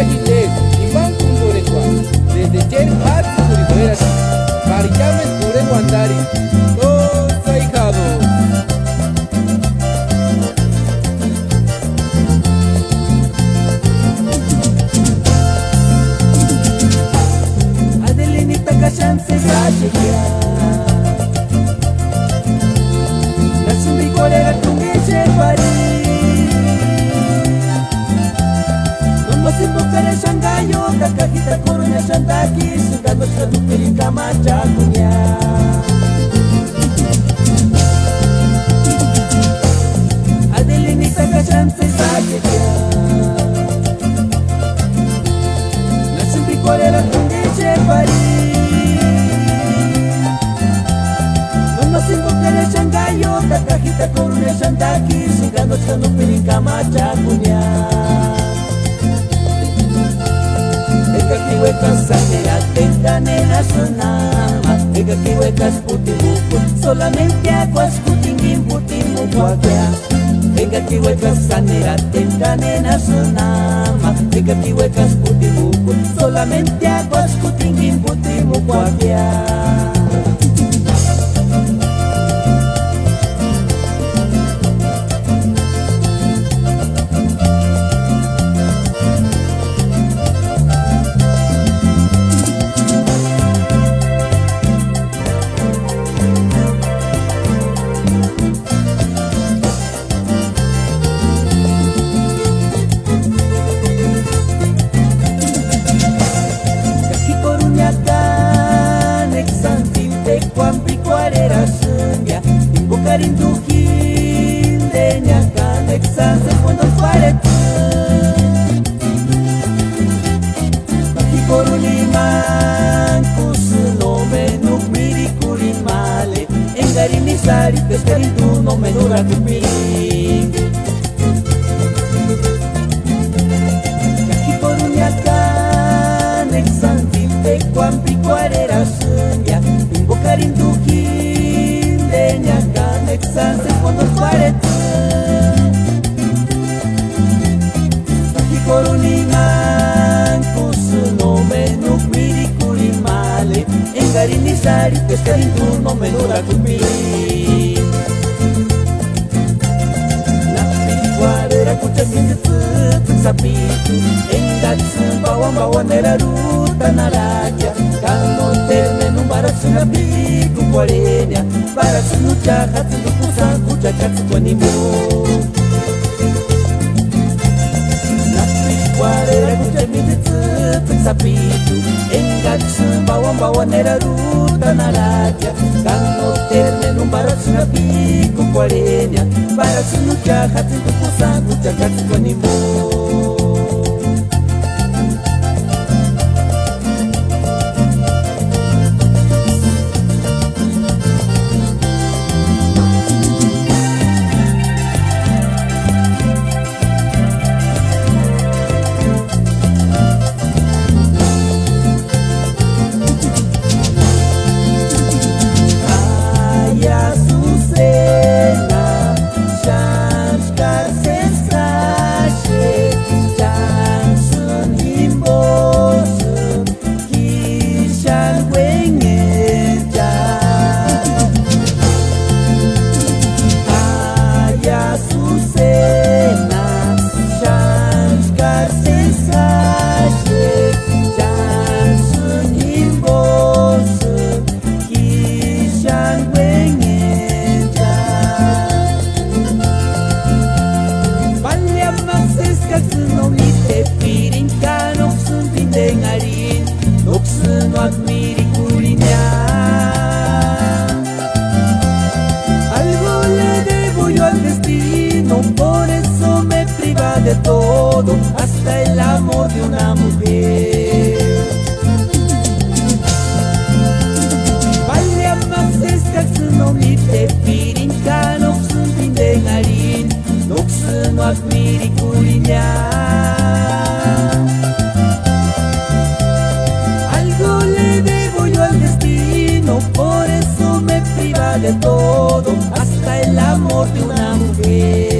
Chajite, Iván Kundurekwa, desde Cher Hat Kuribueras, Marichames Kure Guandari, todos ahijados. Adelinita Cachance Sachekia, la sumbicolera Tungueche París. Masipukare Shangayo, Kakita Corona Shantaki, Sugano Shadupiri Kamacha Kunya. Adelini Sakachante Saketia, la Sumbicolera Tungeche París. Masipukare Shangayo, Kakita Corona Shantaki, Sugano Shadupiri Kamacha Kunya. Kiwekas sanera nena sonama, ega kiwekas putimuku, solamente aguas kutingin putimuku akya. Ega kiwekas sanera nena sonama, ega kiwekas putimuku, solamente aguas kutingin putimuku akya. Karindukin denya kaneksan se cuando fuerte Baki koruliman kusuno menuk miri kurimale Engarini sari pescarindu no menura kuping Baki korunyakan eksan timpe kwampi kuarera sunya Imbo karindukin denya Sanse cuando fuerte Baki koruningan kusuno menuk miri kurimale Engarini sari pescarindu no menura kupili Napi kuarera kucha minjitsu sapitu Engatsu bawang era ruta naraja Kano termenu barasunapi kukuarenya Barasunucha hatsu nukusan kucha katsu kwanimu Napi kuarera kucha minjitsu sapitu Engatsu bawang era ruta naraja Kano termenu barasunapi kukuarenya Barasunucha hatsu nukusan kucha katsu kwanimu De todo, hasta el amor de una mujer. Vale más escasez no lite pirincano sun pindengarin, noxuno admiri kurinya. Algo le debo yo al destino, por eso me priva de todo, hasta el amor de una mujer.